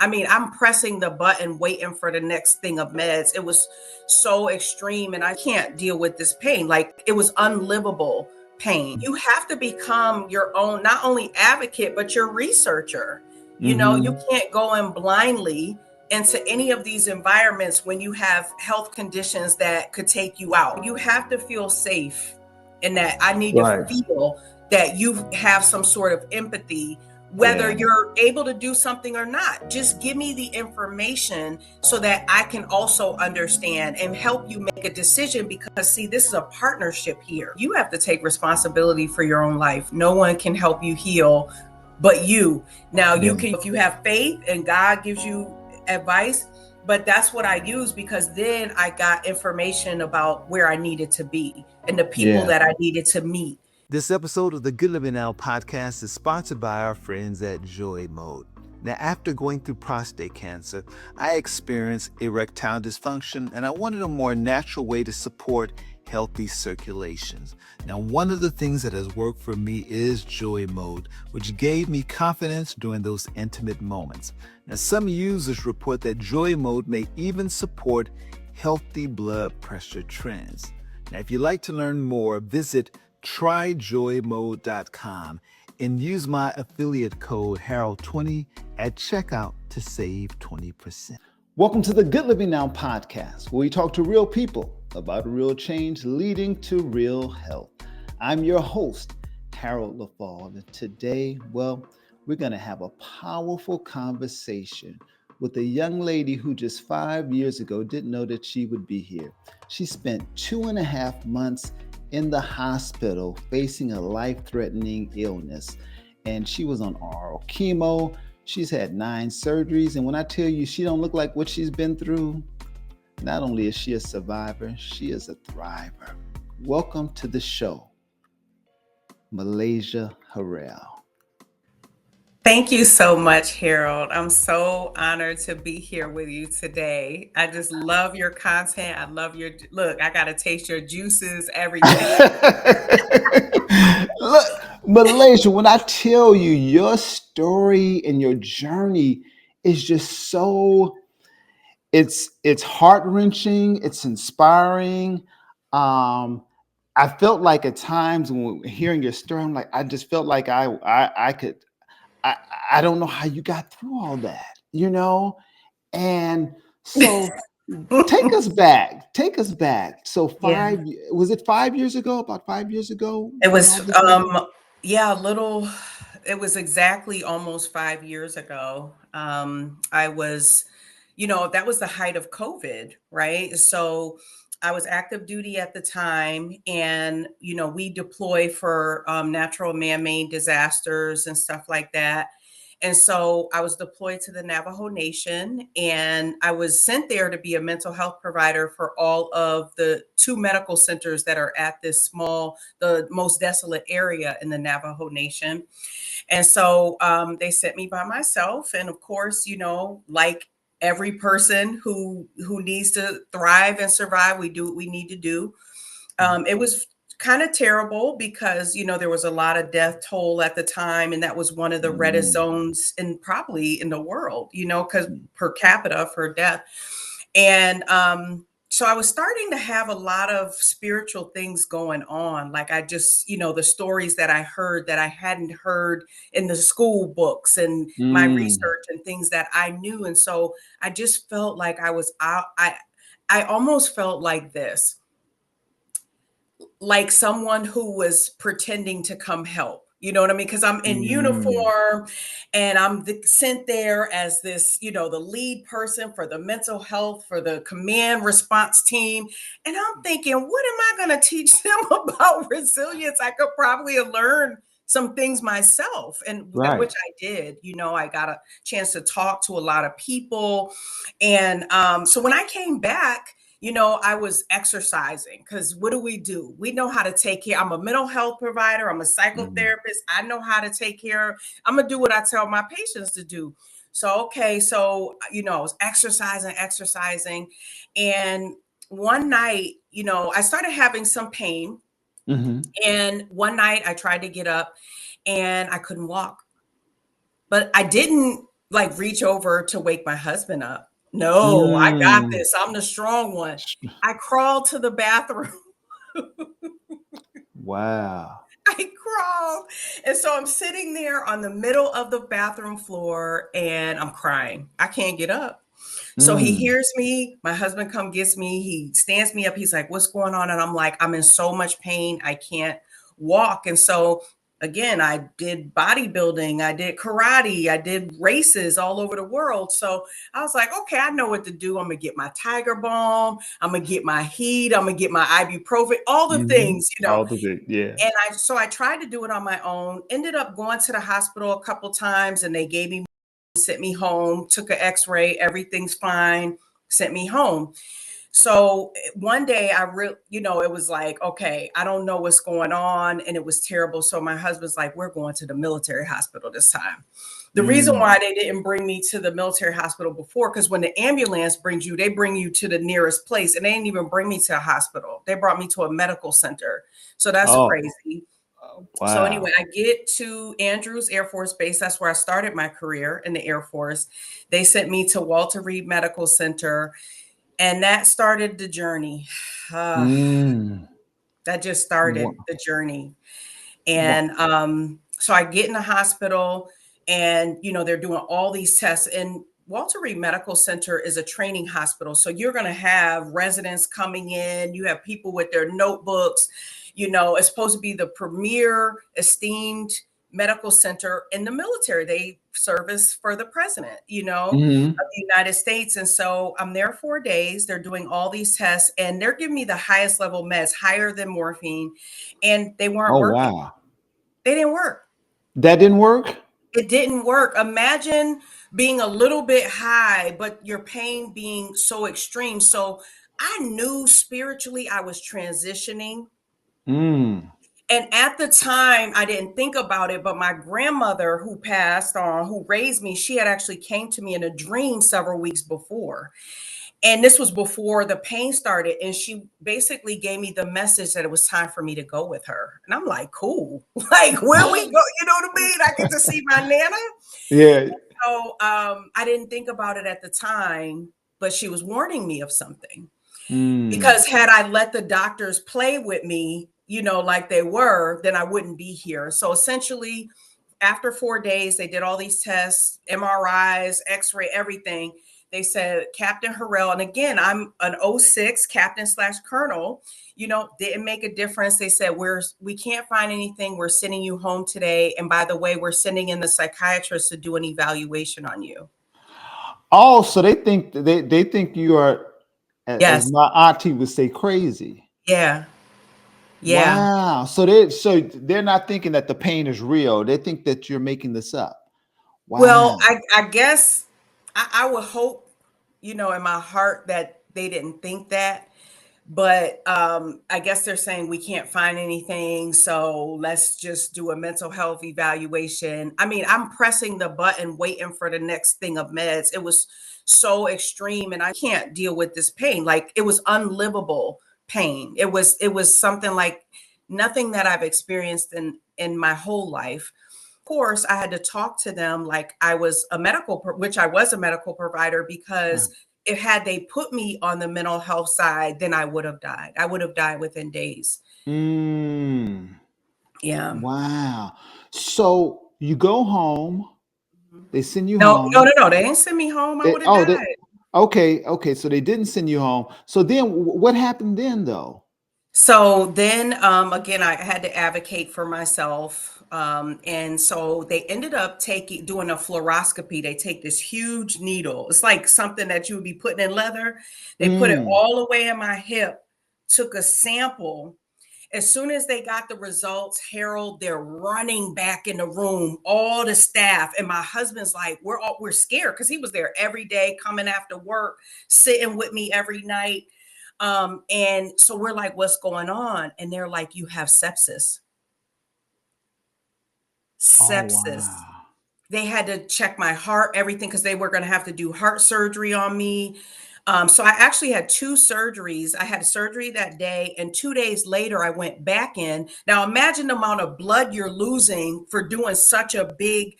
I mean, I'm pressing the button, waiting for the next thing of meds. It was so extreme, and I can't deal with this pain. Like, it was unlivable pain. You have to become your own, not only advocate, but your researcher. You know, you can't go in blindly into any of these environments when you have health conditions that could take you out. You have to feel safe in that. I need to Right. feel that you have some sort of empathy, whether Yeah. you're able to do something or not. Just give me the information so that I can also understand and help you make a decision, because see, this is a partnership here. You have to take responsibility for your own life. No one can help you heal but you. Now, you can, if you have faith and God gives you advice, but that's what I use, because then I got information about where I needed to be and the people that I needed to meet. This episode of the Good Living Now podcast is sponsored by our friends at Joy Mode. Now, after going through prostate cancer, I experienced erectile dysfunction, and I wanted a more natural way to support healthy circulations. Now, one of the things that has worked for me is Joy Mode, which gave me confidence during those intimate moments. Now, some users report that Joy Mode may even support healthy blood pressure trends. Now, if you'd like to learn more, visit tryjoymode.com and use my affiliate code Harrell20 at checkout to save 20%. Welcome to the Good Living Now podcast, where we talk to real people about real change leading to real health. I'm your host, Harold LaFall, and today, we're going to have a powerful conversation with a young lady who just 5 years ago didn't know that she would be here. She spent 2.5 months in the hospital facing a life-threatening illness, and she was on oral chemo. She's had 9 surgeries, and when I tell you she don't look like what she's been through, not only is she a survivor, she is a thriver. Welcome to the show, Malaysia Harrell. Thank you so much, Harold. I'm so honored to be here with you today. I just love your content. I love your look. I got to taste your juices, everything. Look, Malaysia, when I tell you your story and your journey is just so, it's heart-wrenching, it's inspiring. I felt like at times when hearing your story, I'm like, I just felt like I could, I don't know how you got through all that, you know? And so take us back. So Yeah. was it 5 years ago? About 5 years ago It when all was, this happened? yeah, it was exactly almost 5 years ago. I was, that was the height of COVID, right? So I was active duty at the time, and, we deploy for natural man-made disasters and stuff like that. And so I was deployed to the Navajo Nation, and I was sent there to be a mental health provider for all of the 2 medical centers that are at the most desolate area in the Navajo Nation. And so they sent me by myself. And of course, like every person who needs to thrive and survive, we do what we need to do. It was kind of terrible because there was a lot of death toll at the time, and that was one of the reddest zones probably in the world, because per capita for death. And so I was starting to have a lot of spiritual things going on. Like, I just, the stories that I heard that I hadn't heard in the school books, and my research and things that I knew. And so I just felt like I was out. I almost felt like this, like someone who was pretending to come help. You know what I mean? Because I'm in uniform, and I'm sent there as this, the lead person for the mental health, for the command response team. And I'm thinking, what am I going to teach them about resilience? I could probably learn some things myself, and Right. which I did. I got a chance to talk to a lot of people. And so when I came back, I was exercising, because what do? We know how to take care. I'm a mental health provider. I'm a psychotherapist. I know how to take care. I'm going to do what I tell my patients to do. So, okay. So, I was exercising. And one night, I started having some pain. And one night I tried to get up and I couldn't walk. But I didn't like reach over to wake my husband up. No, I got Mm. this. I'm the strong one. I crawled to the bathroom. Wow. I crawled. And so I'm sitting there on the middle of the bathroom floor and I'm crying. I can't get up. So he Mm. hears me. My husband come gets me. He stands me up. He's like, "What's going on?" And I'm like, "I'm in so much pain. I can't walk." And so again, I did bodybuilding, I did karate, I did races all over the world. So I was like, okay, I know what to do. I'm gonna get my Tiger Balm. I'm gonna get my heat. I'm gonna get my ibuprofen. All the Mm-hmm. things, you know. All the big, yeah. And I tried to do it on my own. Ended up going to the hospital a couple times, and they gave me sent me home, took an x-ray, everything's fine, sent me home. So one day it was like, okay, I don't know what's going on. And it was terrible. So my husband's like, we're going to the military hospital this time. The reason Mm. why they didn't bring me to the military hospital before, because when the ambulance brings you, they bring you to the nearest place. And they didn't even bring me to a hospital. They brought me to a medical center. So that's Oh, crazy. So wow. anyway, I get to Andrews Air Force Base. That's where I started my career in the Air Force. They sent me to Walter Reed Medical Center, and that started the journey. Uh, Mm. that just started Wow. the journey. Wow. And so I get in the hospital, and they're doing all these tests. And Walter Reed Medical Center is a training hospital. So you're going to have residents coming in, you have people with their notebooks. It's supposed to be the premier esteemed medical center in the military. They service for the president, Mm-hmm. of the United States. And so I'm there 4 days. They're doing all these tests, and they're giving me the highest level meds, higher than morphine, and they weren't Oh, working. wow. They didn't work. That didn't work? It didn't work. Imagine being a little bit high, but your pain being so extreme. So I knew spiritually I was transitioning. Mm. And at the time, I didn't think about it, but my grandmother who passed on, who raised me, she had actually came to me in a dream several weeks before. And this was before the pain started. And she basically gave me the message that it was time for me to go with her. And I'm like, cool. Like, where we go? You know what I mean? I get to see my Nana. Yeah. So I didn't think about it at the time, but she was warning me of something. Mm. Because had I let the doctors play with me, like they were, then I wouldn't be here. So essentially, after 4 days, they did all these tests, MRIs, X-ray, everything. They said, Captain Harrell, and again, I'm an '06 captain / colonel, didn't make a difference. They said, we can't find anything. We're sending you home today. And by the way, we're sending in the psychiatrist to do an evaluation on you. Oh, so they think you are, as Yes. my auntie would say, crazy. Yeah. Yeah. Wow. So they're not thinking that the pain is real. They think that you're making this up. Well, Wow. I guess I would hope, in my heart that they didn't think that. But I guess they're saying we can't find anything. So let's just do a mental health evaluation. I mean, I'm pressing the button, waiting for the next thing of meds. It was so extreme, and I can't deal with this pain. Like, it was unlivable pain. It was something like nothing that I've experienced in my whole life. Course, I had to talk to them like I was which I was a medical provider, because if had they put me on the mental health side, then I would have died. I would have died within days. Mm. Yeah. Wow. So you go home, Mhm. they send you No, no, home. no, no. They didn't send me home. I would have They died. okay, okay. So they didn't send you home. So then what happened then though? So then, again, I had to advocate for myself. And so they ended up doing a fluoroscopy. They take this huge needle. It's like something that you would be putting in leather. They put it Mm. all the way in my hip, took a sample. As soon as they got the results, Harold, they're running back in the room, all the staff. And my husband's like, we're scared, because he was there every day, coming after work, sitting with me every night. And so we're like, what's going on? And they're like, you have sepsis. Oh Sepsis. wow. They had to check my heart, everything, because they were going to have to do heart surgery on me. So I actually had two surgeries. I had surgery that day, and 2 days later, I went back in. Now, imagine the amount of blood you're losing for doing such a big,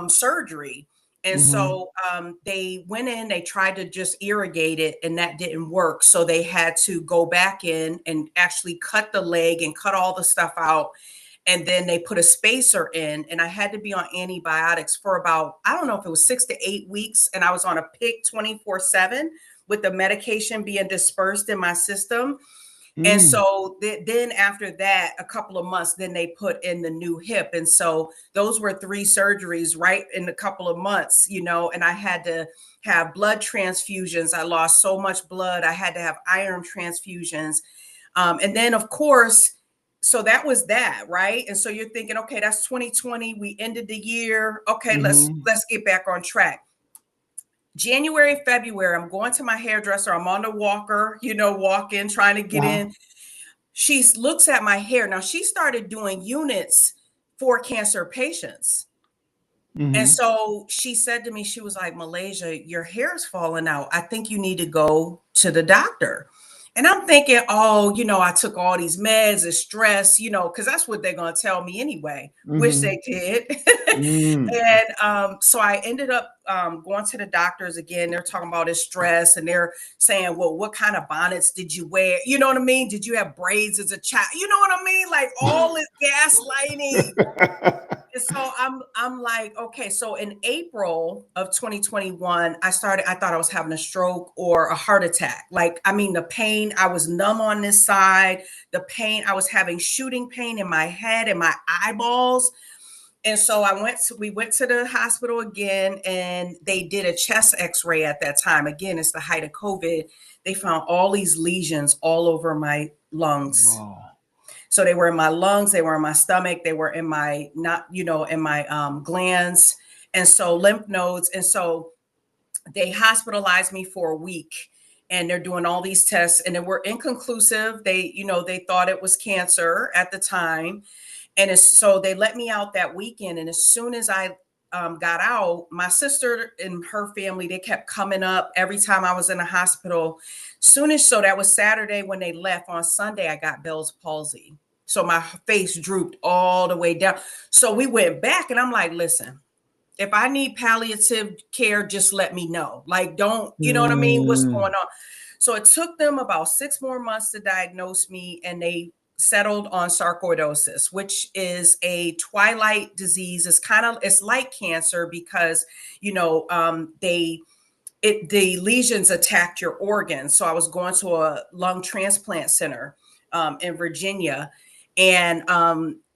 surgery. And so they went in, they tried to just irrigate it, and that didn't work. So they had to go back in and actually cut the leg and cut all the stuff out. And then they put a spacer in, and I had to be on antibiotics for about, I don't know if it was 6 to 8 weeks. And I was on a PIC 24/7 with the medication being dispersed in my system. And so then after that, a couple of months, then they put in the new hip. And so those were 3 surgeries right in a couple of months, and I had to have blood transfusions. I lost so much blood. I had to have iron transfusions. And then of course, so that was that, right? And so you're thinking, okay, that's 2020. We ended the year. Okay, let's get back on track. January, February, I'm going to my hairdresser. I'm on the walker, walking, trying to get in. She looks at my hair. Now, she started doing units for cancer patients. And so she said to me, she was like, Malaysia, your hair's falling out. I think you need to go to the doctor. And I'm thinking, oh, I took all these meds and stress, because that's what they're going to tell me anyway, which they did. And so I ended up going to the doctors again. They're talking about his stress, and they're saying, well, what kind of bonnets did you wear? You know what I mean? Did you have braids as a child? You know what I mean? Like all this gaslighting. And so I'm like, okay, so in April of 2021, I thought I was having a stroke or a heart attack. Like, I mean, the pain, I was numb on this side, the pain, I was having shooting pain in my head and my eyeballs. And so we went to the hospital again, and they did a chest x-ray at that time. Again, it's the height of COVID. They found all these lesions all over my lungs. Wow. So they were in my lungs, they were in my stomach, they were in my, in my glands, and so lymph nodes. And so they hospitalized me for a week, and they're doing all these tests, and they were inconclusive. They thought it was cancer at the time. And so they let me out that weekend. And as soon as I got out, my sister and her family, they kept coming up every time I was in the hospital. So that was Saturday when they left. On Sunday, I got Bell's palsy. So my face drooped all the way down. So we went back, and I'm like, listen, if I need palliative care, just let me know. Like, don't, you know what I mean? What's going on? So it took them about 6 more months to diagnose me, and they settled on sarcoidosis, which is a twilight disease. It's like cancer because, the lesions attacked your organs. So I was going to a lung transplant center in Virginia. And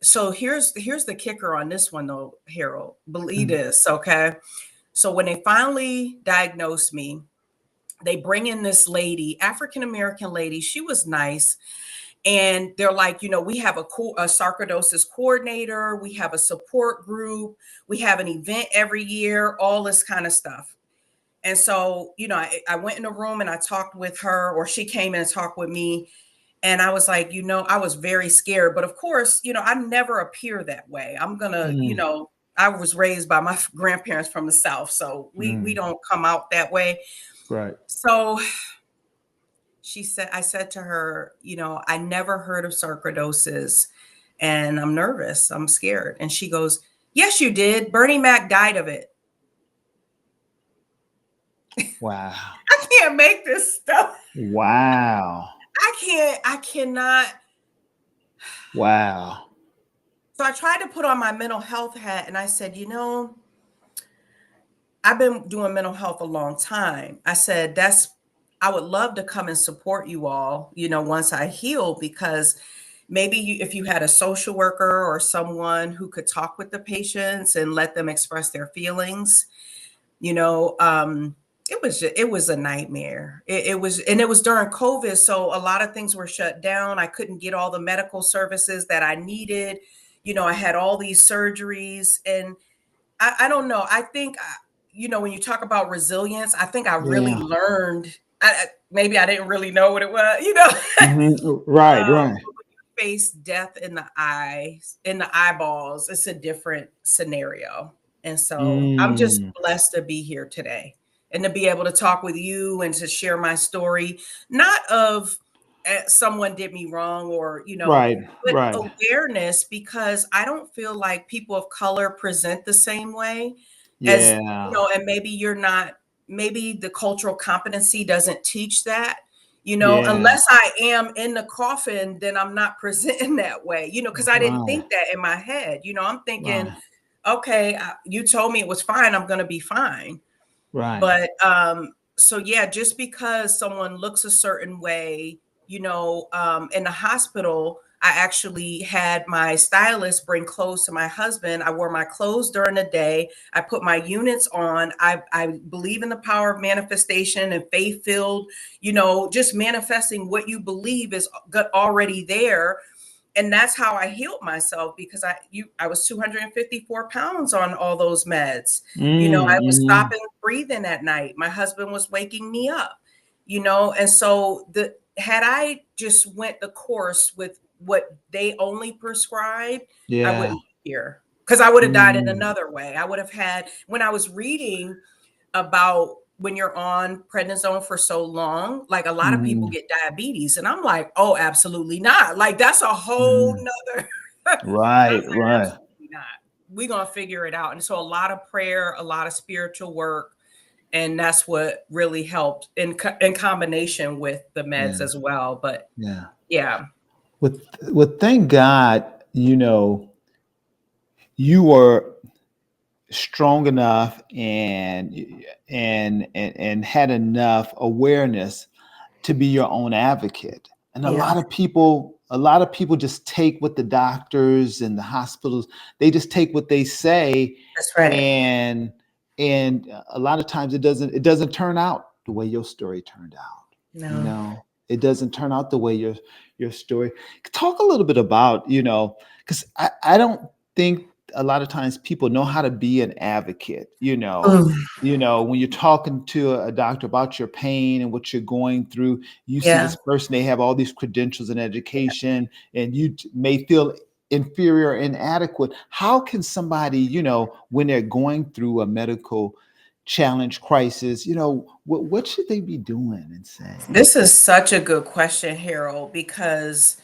so here's the kicker on this one, though, Harold. Believe this, okay? So when they finally diagnosed me, they bring in this lady, African-American lady. She was nice. And they're like, we have a sarcoidosis coordinator. We have a support group. We have an event every year, all this kind of stuff. And so, I went in the room and I talked with her, or she came in and talked with me. And I was like, I was very scared. But of course, I never appear that way. I'm going to, I was raised by my grandparents from the South. So we don't come out that way. Right. So I said to her, I never heard of sarcoidosis, and I'm nervous. I'm scared. And she goes, yes, you did. Bernie Mac died of it. Wow. I can't make this stuff. Wow. I cannot. Wow. So I tried to put on my mental health hat, and I said, I've been doing mental health a long time. I said, I would love to come and support you all, once I heal, because maybe if you had a social worker or someone who could talk with the patients and let them express their feelings, it was a nightmare. It was during COVID. So a lot of things were shut down. I couldn't get all the medical services that I needed. I had all these surgeries, and I don't know. I think, when you talk about resilience, I think I really learned. Maybe I didn't really know what it was, Right. Face death in the eyes, in the eyeballs, it's a different scenario. And so I'm just blessed to be here today and to be able to talk with you and to share my story, not of someone did me wrong or, but awareness, because I don't feel like people of color present the same way. as Yeah. and maybe you're not, maybe the cultural competency doesn't teach that, Yeah. unless I am in the coffin, then I'm not presenting that way, because I didn't Right. think that in my head. I'm thinking, Right. okay, you told me it was fine, I'm going to be fine. Right. But so yeah, just because someone looks a certain way, in the hospital, I actually had my stylist bring clothes to my husband. I wore my clothes during the day. I put my units on. I believe in the power of manifestation and faith filled, just manifesting what you believe is already there. And that's how I healed myself, because I was 254 pounds on all those meds. I was Mm-hmm. stopping breathing at night. My husband was waking me up, and so had I just went the course with what they only prescribed, I Yeah. wouldn't be here, because I would have died in Mm-hmm. another way. I would have had, when I was reading about when you're on prednisone for so long, like a lot of people Mm-hmm. get diabetes. And I'm like, oh, absolutely not. Like that's a whole Mm-hmm. nother. I Right. was like, Right. absolutely not. We're gonna figure it out. And so a lot of prayer, a lot of spiritual work, and that's what really helped in combination with the meds Yeah. as well. But Yeah. yeah, With thank God, you were strong enough and had enough awareness to be your own advocate. And yeah, a lot of people just take what the doctors and the hospitals, they just take what they say, that's right. and a lot of times it doesn't turn out the way your story turned out. No. It doesn't turn out the way your story. Talk a little bit about, because I don't think a lot of times people know how to be an advocate, Mm, when you're talking to a doctor about your pain and what you're going through, you see yeah. this person, they have all these credentials and education, and you may feel inferior, inadequate. How can somebody, when they're going through a medical challenge, crisis, what should they be doing and saying? This is such a good question, Harold, because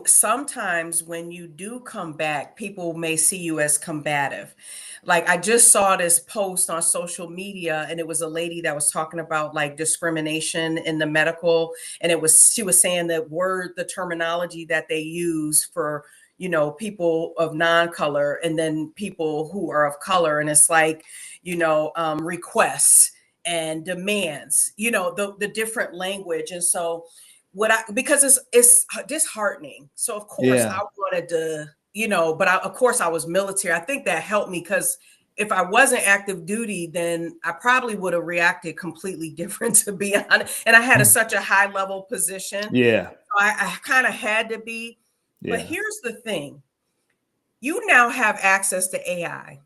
sometimes when you do come back, people may see you as combative. Like I just saw this post on social media, and it was a lady that was talking about like discrimination in the medical, and she was saying that the terminology that they use for people of non-color, and then people who are of color, and it's like requests and demands, the different language. And so because it's disheartening. So of course Yeah. I wanted to, but of course I was military. I think that helped me, because if I wasn't active duty, then I probably would have reacted completely different, to be honest. And I had such a high level position. Yeah. I kind of had to be. But Yeah. here's the thing. You now have access to AI.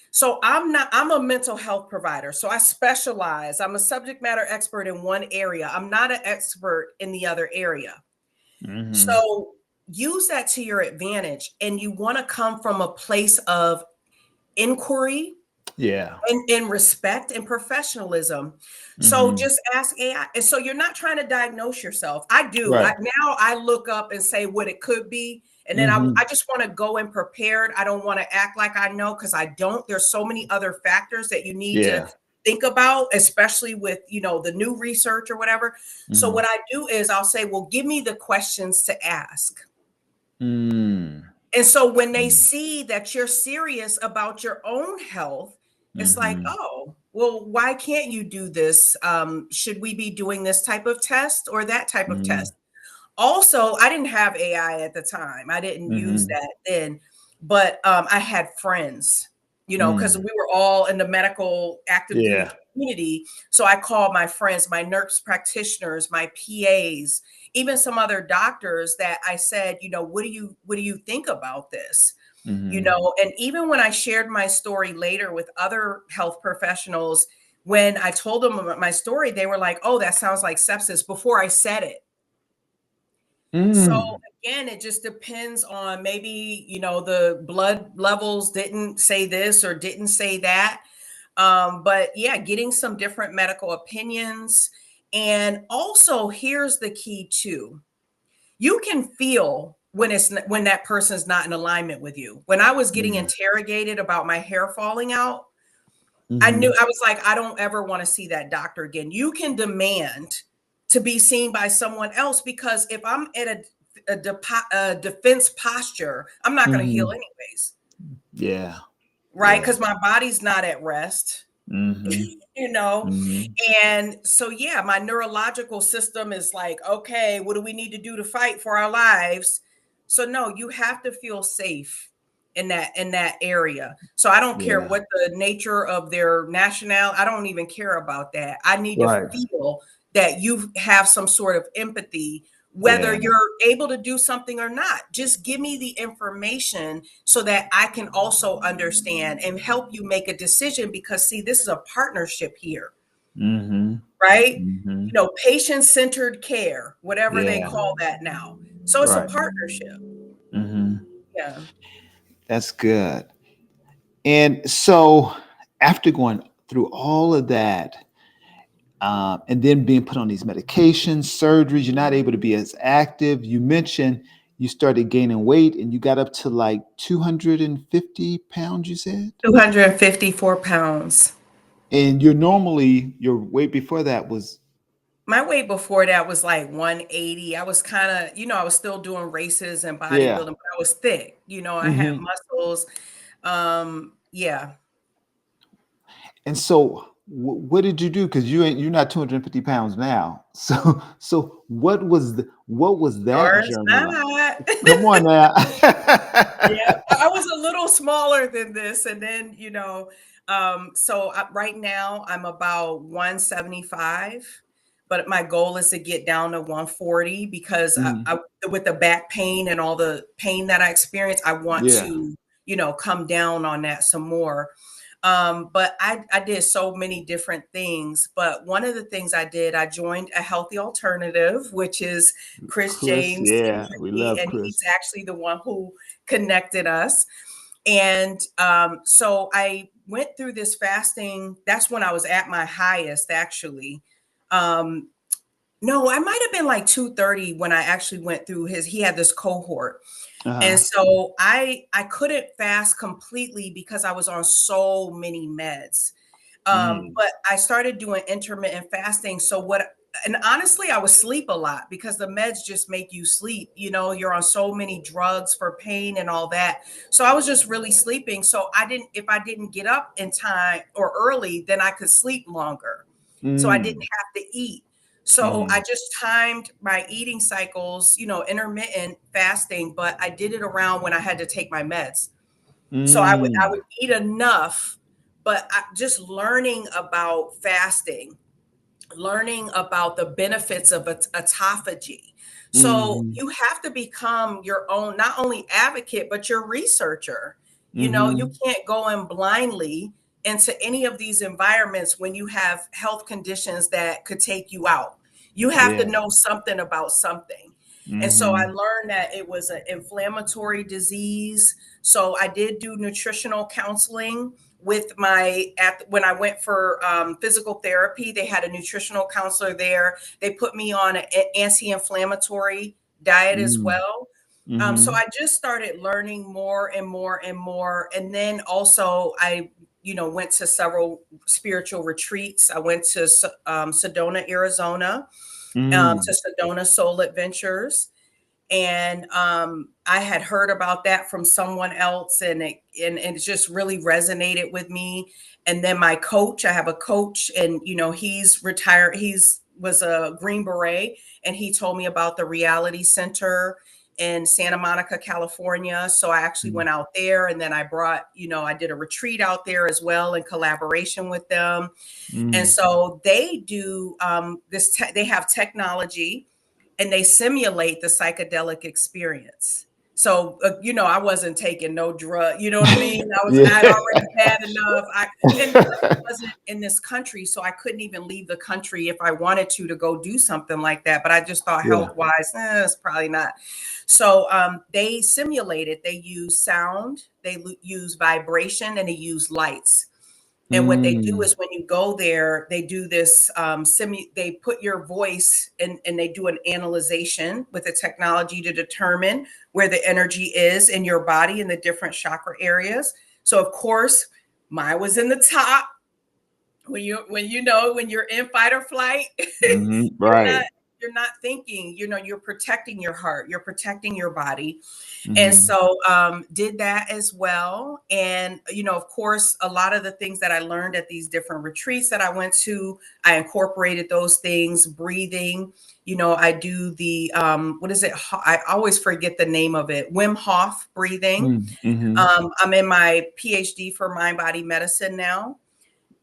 So I'm a mental health provider. So I specialize. I'm a subject matter expert in one area. I'm not an expert in the other area. Hmm. So use that to your advantage. And you want to come from a place of inquiry Yeah. and respect and professionalism. So Hmm. just ask AI. And so you're not trying to diagnose yourself. I do. Right. Now I look up and say what it could be. And then Hmm. I just want to go in prepared. I don't want to act like I know, because I don't. There's so many other factors that you need to Yeah. think about, especially with, the new research or whatever. So Hmm. what I do is I'll say, well, give me the questions to ask. Mm. And so when they Mm. see that you're serious about your own health, it's like, Mhm. oh, well, why can't you do this? Should we be doing this type of test or that type of Mhm. test? Also, I didn't have AI at the time. I didn't use Mhm. that then, but I had friends, because Mm. we were all in the medical active duty Yeah. community. So I called my friends, my nurse practitioners, my PAs, even some other doctors, that I said, what do you think about this? Mhm. And even when I shared my story later with other health professionals, when I told them about my story, they were like, oh, that sounds like sepsis, before I said it. So Mm. again, it just depends on, maybe, the blood levels didn't say this or didn't say that. But yeah, getting some different medical opinions. And also, here's the key too. You can feel when that person's not in alignment with you. When I was getting Yeah. interrogated about my hair falling out, I Mm-hmm. knew, I was like, I don't ever want to see that doctor again. You can demand to be seen by someone else, because if I'm in a defense posture, I'm not going to heal Mm-hmm. anyways, Yeah. right? Yeah. Because my body's not at rest, Mm-hmm. you know? Mm-hmm. And so, yeah, my neurological system is like, okay, what do we need to do to fight for our lives? So no, you have to feel safe in that area. So I don't care Yeah. what the nature of their nationality, I don't even care about that. I need to Right. feel that you have some sort of empathy, whether Yeah. you're able to do something or not. Just give me the information so that I can also understand and help you make a decision, because see, this is a partnership here, Mm-hmm. right? Mm-hmm. Patient-centered care, whatever they Yeah. call that now. So it's a Right. partnership. Mm-hmm. Yeah. That's good. And so after going through all of that, and then being put on these medications, surgeries, you're not able to be as active. You mentioned you started gaining weight and you got up to like 250 pounds, you said? 254 pounds. And you're normally, your weight before that was, My weight before that was like 180. I was kind of, I was still doing races and yeah. bodybuilding, but I was thick. I had Hmm. muscles. Yeah. And so what did you do? Because you're not 250 pounds now. So what was that Yours journey like? not. Come on now. Yeah, I was a little smaller than this, and then right now I'm about 175, but my goal is to get down to 140, because Mhm. with the back pain and all the pain that I experience, I want Yeah. to come down on that some more. But I did so many different things. But one of the things I did, I joined a healthy alternative, which is Chris Chris, James yeah, we Senior, love and he's Chris. actually the one who connected us. And so I went through this fasting. That's when I was at my highest, actually. Um, no, I might have been like 230 when I actually went through he had this cohort. And Uh-huh. so I couldn't fast completely because I was on so many meds. Mm. But I started doing intermittent fasting. And honestly, I would sleep a lot because the meds just make you sleep. You're on so many drugs for pain and all that. So I was just really sleeping. So if I didn't get up in time or early, then I could sleep longer. So I didn't Mm. have to eat. So I Mm. just timed my eating cycles, intermittent fasting, but I did it around when I had to take my meds. So I would Mm. eat enough, but just learning about fasting, learning about the benefits of autophagy. So Mhm. you have to become your own, not only advocate, but your researcher. You Mhm. can't go in blindly into any of these environments when you have health conditions that could take you out. You have to Yeah. know something about something. And so I Mhm. learned that it was an inflammatory disease. So I did do nutritional counseling with when I went for physical therapy. They had a nutritional counselor there. They put me on an anti-inflammatory diet as Mm. well. So Mhm. I just started learning more and more and more. And then also I, went to several spiritual retreats. I went to Sedona, Arizona, to Mm. Sedona Soul Adventures. And I had heard about that from someone else, and it just really resonated with me. And then my coach, I have a coach, and he's retired. He's was a Green Beret, and he told me about the Reality Center in Santa Monica, California. So I actually Mm. went out there, and then I did a retreat out there as well in collaboration with them. And Mm. so they do they have technology, and they simulate the psychedelic experience. So, I wasn't taking no drug, you know what I mean? I'd Yeah. already had enough. And plus I wasn't in this country, so I couldn't even leave the country if I wanted to go do something like that. But I just thought Yeah. health wise, it's probably not. So they simulate it. They use sound, use vibration, and they use lights. And what they do Mm. is when you go there, they do this they put your voice and they do an analyzation with the technology to determine where the energy is in your body in the different chakra areas. So of course, mine was in the top. When you're in fight or flight, Hmm. you're not Right. you're not thinking, you're protecting your heart, you're protecting your body. And Hmm. so did that as well. And, of course, a lot of the things that I learned at these different retreats that I went to, I incorporated those things, breathing. I do the, what is it? I always forget the name of it. Wim Hof breathing. Mm-hmm. I'm in my PhD for mind body medicine now.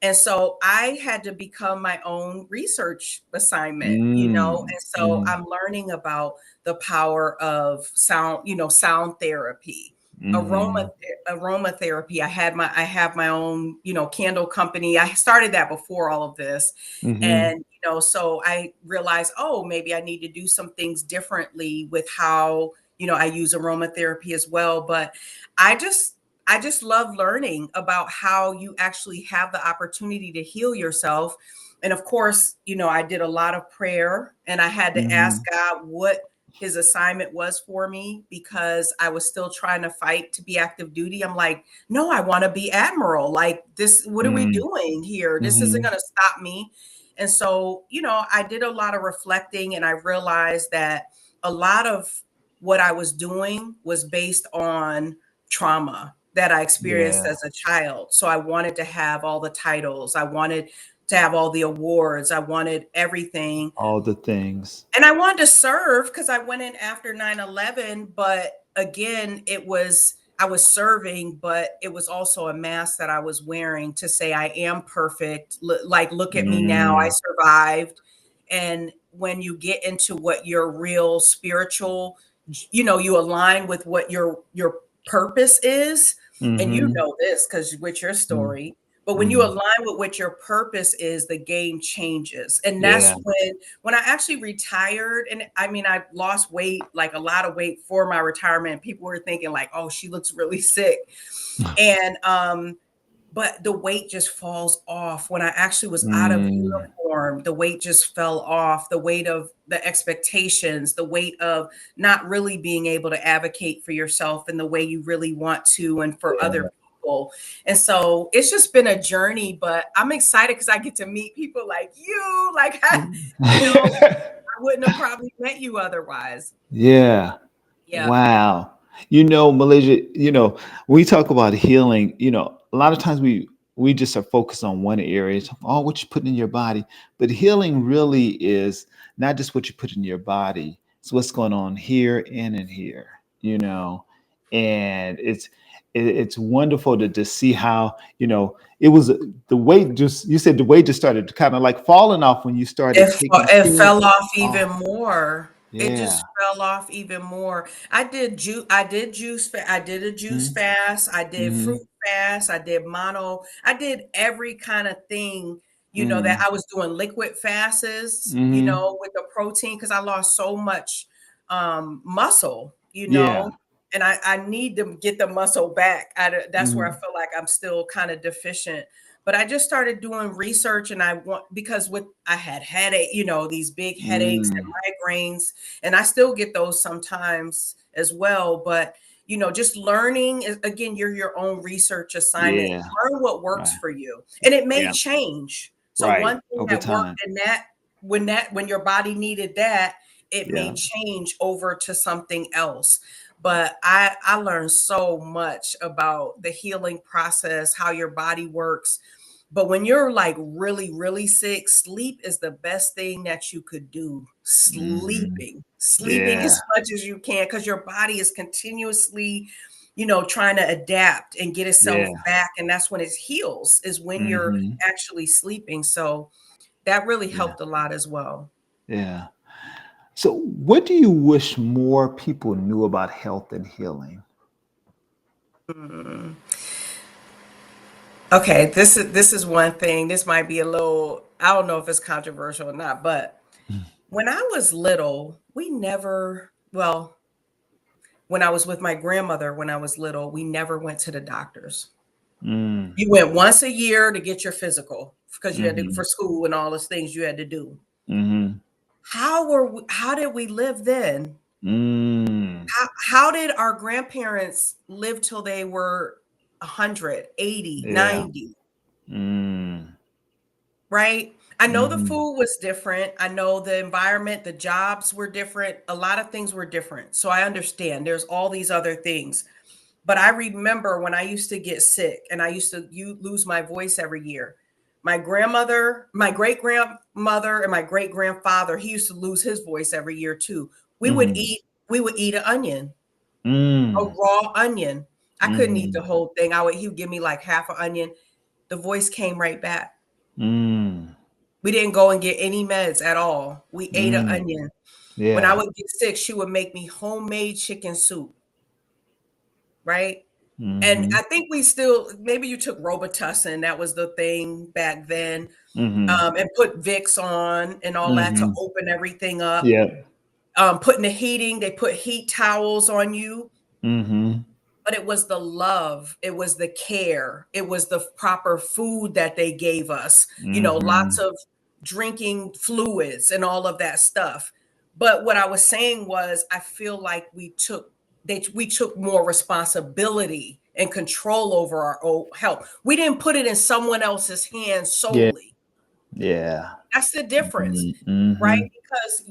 And so I had to become my own research assignment, and so Mm-hmm. I'm learning about the power of sound, sound therapy, aroma Mm-hmm. aromatherapy. I have my own, candle company. I started that before all of this. Mm-hmm. And, so I realized, oh, maybe I need to do some things differently with how, I use aromatherapy as well. But I just I just love learning about how you actually have the opportunity to heal yourself. And of course, I did a lot of prayer and I had to ask Mm-hmm. God what his assignment was for me because I was still trying to fight to be active duty. I'm like, no, I want to be admiral. Like this, what are we doing here? This isn't Mm-hmm. going to stop me. And so, I did a lot of reflecting and I realized that a lot of what I was doing was based on trauma that I experienced Yeah. as a child. So I wanted to have all the titles. I wanted to have all the awards. I wanted everything. All the things. And I wanted to serve because I went in after 9/11. But again, I was serving, but it was also a mask that I was wearing to say I am perfect. Like, look at me now. I Mm. survived. And when you get into what your real spiritual, you align with what your purpose is, and you Mm-hmm. know this because with your story. But when you Mm-hmm. align with what your purpose is, the game changes. And that's Yeah. when I actually retired, and I mean, I lost weight, like a lot of weight for my retirement. People were thinking like, oh, she looks really sick. And but the weight just falls off. When I actually was out of Mm. uniform, the weight just fell off. The weight of the expectations, the weight of not really being able to advocate for yourself in the way you really want to and for other Yeah. people. And so it's just been a journey, but I'm excited because I get to meet people like you. Like I wouldn't have probably met you otherwise. Yeah. Yeah. Wow. Malaysia, we talk about healing, a lot of times we just are focused on one area. It's, oh, what you put in your body. But healing really is not just what you put in your body. It's what's going on here and in here, and it's wonderful to see how, it was the weight just, you said the weight just started kind of like falling off when you started taking It care. fell off Oh, even more. It yeah. just fell off even more. I did I did a juice fast. I did Mm-hmm. fruit fast. I did mono. I did every kind of thing, that Mm-hmm. I was doing liquid fasts, Mm-hmm. with the protein because I lost so much muscle, Yeah. and I need to get the muscle back. That's where I Mhm. feel like I'm still kind of deficient. But I just started doing research and because I had headache, these big headaches Mm. and migraines, and I still get those sometimes as well. But, just learning is, again, you're your own research assignment. Yeah. Learn what works Right. for you. And it may Yeah. change. So Right. one thing Over that worked time. in when your body needed that, it may Yeah. change over to something else. But I learned so much about the healing process, how your body works. But when you're like really, really sick, sleep is the best thing that you could do. Mhm. Sleeping Yeah. as much as you can, because your body is continuously, trying to adapt and get itself Yeah. back. And that's when it heals, is when you're Mhm. actually sleeping. So that really Yeah. helped a lot as well. Yeah. So, what do you wish more people knew about health and healing? Mm. Okay, this is one thing. This might be a little, I don't know if it's controversial or not, but when I was little, when I was with my grandmother when I was little, we never went to the doctors. Mm. You went once a year to get your physical because you had to Mhm. for school and all those things you had to do. Mhm. How did we live then? Mm. How did our grandparents live till they were 100, 80, Yeah. 90? Mm. Right? I know the Mhm. food was different. I know the environment, the jobs were different. A lot of things were different. So I understand there's all these other things. But I remember when I used to get sick and I used to lose my voice every year. My grandmother, my great grandmother, and my great grandfather, he used to lose his voice every year too. We would Mhm. eat, we would eat an onion, a Mm. raw onion. I couldn't eat the Mhm. whole thing. He would give me like half an onion. The voice came right back. Mm. We didn't go and get any meds at all. We ate an Mm. onion. When I Yeah. would get sick, she would make me homemade chicken soup, right? And Mhm. I think we still maybe you took Robitussin, that was the thing back then, Mhm. and put Vicks on and all that to Mhm. open everything up. Yep. Putting the heating, they put heat towels on you. Mhm. But it was the love, it was the care, it was the proper food that they gave us, lots Mhm. of drinking fluids and all of that stuff. But what I was saying was, I feel like we took more responsibility and control over our own health. We didn't put it in someone else's hands Yeah. solely. Yeah. That's the difference, Mhm. right? Mhm. Because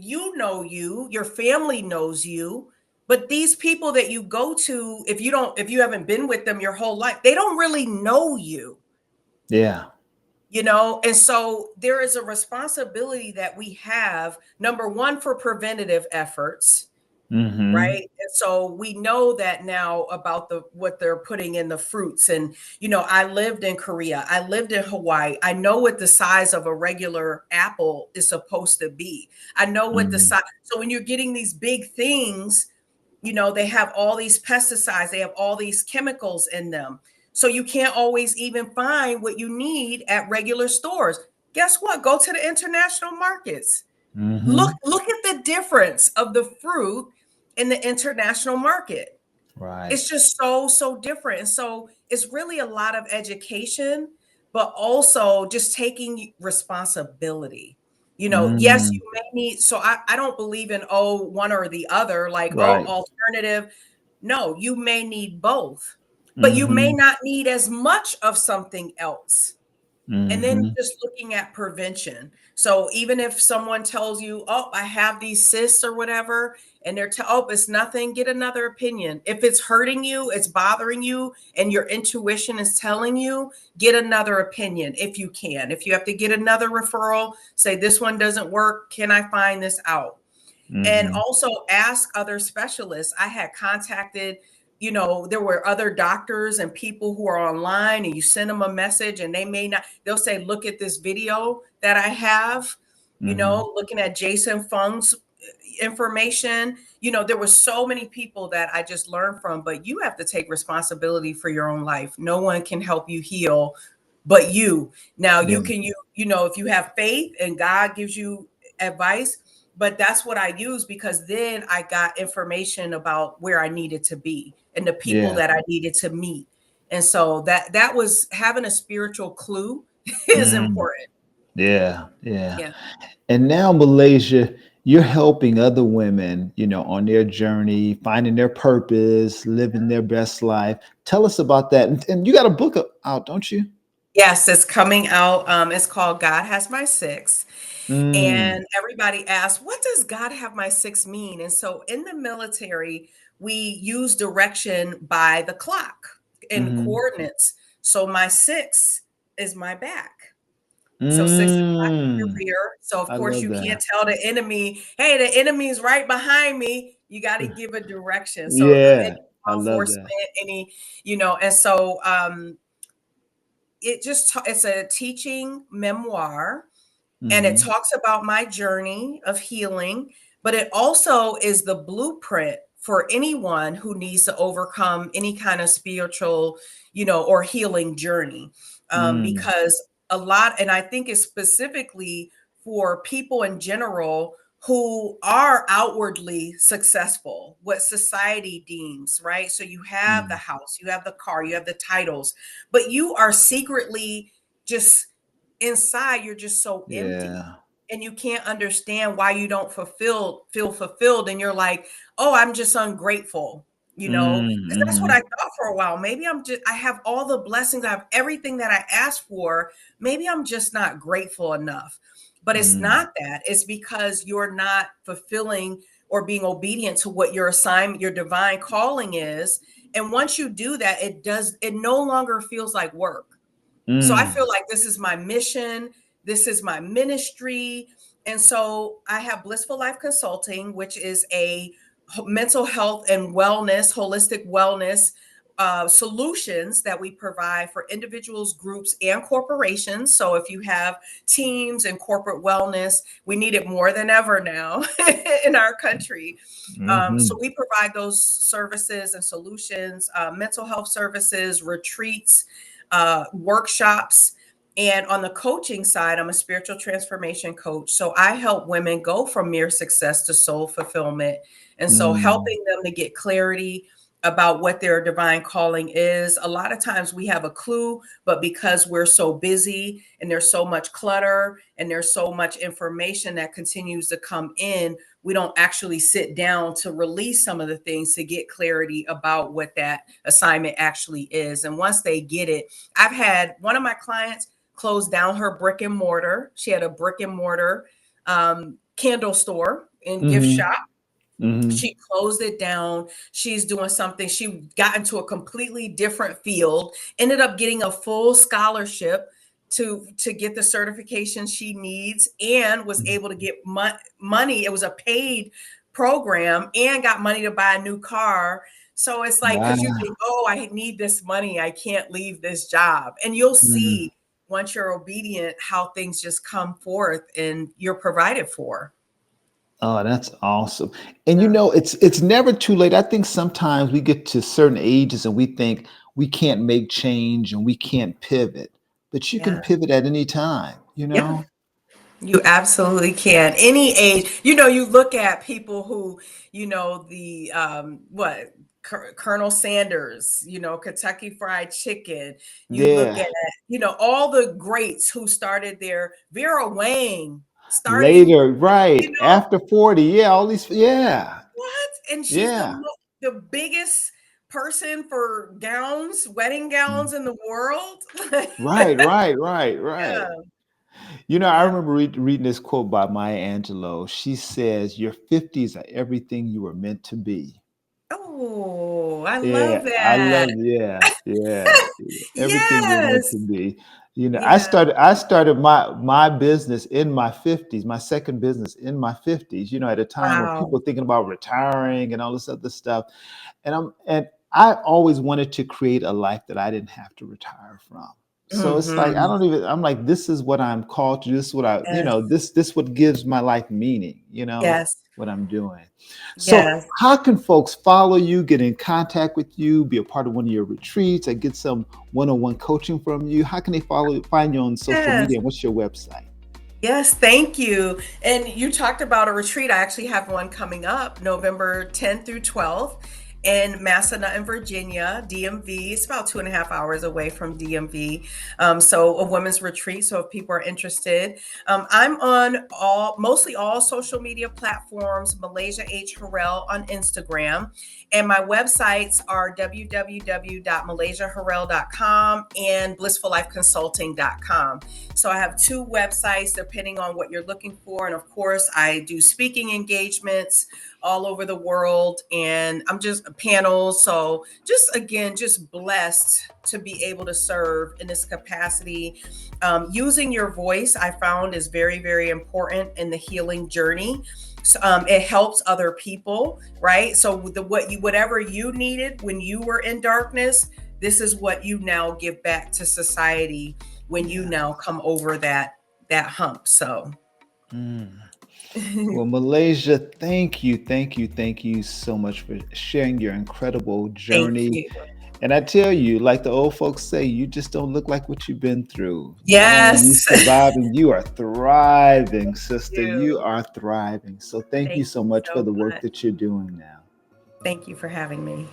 your family knows you, but these people that you go to, if you haven't been with them your whole life, they don't really know you, Yeah. And so there is a responsibility that we have, number one, for preventative efforts. Mhm. Right. And so we know that now about what they're putting in the fruits. And, I lived in Korea. I lived in Hawaii. I know what the size of a regular apple is supposed to be. I know what the Mhm. size. So when you're getting these big things, they have all these pesticides, they have all these chemicals in them. So you can't always even find what you need at regular stores. Guess what? Go to the international markets. Look Mhm. look at the difference of the fruit in the international market. Right. It's just so different. And so it's really a lot of education, but also just taking responsibility. Yes, Mm. you may need, so I don't believe in, one or the other, like, Right. alternative. No, you may need both, but you may Mhm. not need as much of something else. And then Mhm. just looking at prevention. So even if someone tells you, "Oh, I have these cysts or whatever," and "Oh, it's nothing," get another opinion. If it's hurting you, it's bothering you, and your intuition is telling you, get another opinion if you can. If you have to get another referral, say, "This one doesn't work. Can I find this out?" And Mhm. also ask other specialists. I had contacted, there were other doctors and people who are online, and you send them a message and they'll say, "Look at this video that I have," Mhm. looking at Jason Fung's information. There were so many people that I just learned from, but you have to take responsibility for your own life. No one can help you heal but you. Now Yeah. if you have faith and God gives you advice, but that's what I use, because then I got information about where I needed to be and the people Yeah. that I needed to meet. And so that was having a spiritual clue is Mm. important. Yeah. Yeah. Yeah. And now, Malaysia, you're helping other women, on their journey, finding their purpose, living their best life. Tell us about that. And you got a book out, don't you? Yes, it's coming out. It's called God Has My Six. Mm. And everybody asks, what does God have my six mean? And so in the military, we use direction by the clock and Mhm. coordinates. So my six is my back. So six is my Mm. career. So of I course love you can't that. tell the enemy, hey, the enemy's right behind me. You got to give a direction. So any Yeah, I law love enforcement, that. and so it's a teaching memoir, and it Mhm. talks about my journey of healing, but it also is the blueprint for anyone who needs to overcome any kind of spiritual, or healing journey. Mm. Because a lot, and I think it's specifically for people in general who are outwardly successful, what society deems, right? So you have the Mm. house, you have the car, you have the titles, but you are secretly just inside, you're just so empty. Yeah. And you can't understand why you don't feel fulfilled. And you're like, oh, I'm just ungrateful, because that's what I Mm-hmm. thought for a while. Maybe I have all the blessings, I have everything that I asked for. Maybe I'm just not grateful enough. But it's Mm. not that. It's because you're not fulfilling or being obedient to what your assignment, your divine calling is. And once you do that, it no longer feels like work. So I Mm. feel like this is my mission, this is my ministry. And so I have Blissful Life Consulting, which is a mental health and wellness, holistic wellness solutions that we provide for individuals, groups, and corporations. So if you have teams and corporate wellness, we need it more than ever now in our country. So Mm-hmm. we provide those services and solutions, mental health services, retreats, workshops. And on the coaching side, I'm a spiritual transformation coach. So I help women go from mere success to soul fulfillment. And so Mm. helping them to get clarity about what their divine calling is. A lot of times we have a clue, but because we're so busy and there's so much clutter and there's so much information that continues to come in, we don't actually sit down to release some of the things to get clarity about what that assignment actually is. And once they get it, I've had one of my clients close down her brick and mortar. She had a brick and mortar candle store and gift Mm-hmm. shop. Mm-hmm. She closed it down. She's doing something. She got into a completely different field, ended up getting a full scholarship to get the certification she needs, and was able to get money. It was a paid program, and got money to buy a new car. So it's like, because you Wow. think, oh, I need this money, I can't leave this job. And you'll Mm. see, once you're obedient, how things just come forth and you're provided for. Oh, that's awesome. And Yeah. it's never too late. I think sometimes we get to certain ages and we think we can't make change and we can't pivot. But you can Yeah. pivot at any time, you Yeah. know? You absolutely can. Any age, you look at people who, the what Colonel Sanders, Kentucky Fried Chicken. You look Yeah. at, all the greats who started their Vera Wang starting, Later, right. you know, After 40. Yeah, all these yeah. what? And she's Yeah. the biggest person for gowns, wedding Mm. gowns in the world. Right, right, right, right. Yeah. I Yeah. remember reading this quote by Maya Angelou. She says, "Your 50s are everything you were meant to be." Oh, I Yeah, love I that. love yeah, everything you're meant Yes. to be. Yeah. I started my business in my 50s, my second business in my 50s, at a time when Wow. people thinking about retiring and all this other stuff. And I always wanted to create a life that I didn't have to retire from. So it's like Mhm. I'm like, this is what I'm called to do. This is what Yes. this what gives my life meaning, Yes. what I'm doing. So Yes. how can folks follow you, get in contact with you, be a part of one of your retreats, and get some one-on-one coaching from you? How can they find you on social Yes. media? And what's your website? Yes, thank you. And you talked about a retreat. I actually have one coming up November 10th through 12th in Massanutten, Virginia, DMV. It's about 2.5 hours away from DMV. So a women's retreat. So if people are interested, I'm on mostly all social media platforms, Malaysia H. Harrell on Instagram. And my websites are www.malaysiaharrell.com and blissfullifeconsulting.com. So I have two websites depending on what you're looking for. And of course, I do speaking engagements all over the world, and I'm just panels. So just again, just blessed to be able to serve in this capacity. Using your voice, I found, is very, very important in the healing journey. So, it helps other people, right? So whatever you needed when you were in darkness, this is what you now give back to society when you Yeah. now come over that hump. So Mm. Well, Malaysia, thank you so much for sharing your incredible thank journey you. And I tell you, like the old folks say, you just don't look like what you've been through. Not only you Yes. surviving, you are thriving, sister. you. You are thriving. So thank you Thank so you much for so the work much. that you're doing now. Thank you for having me.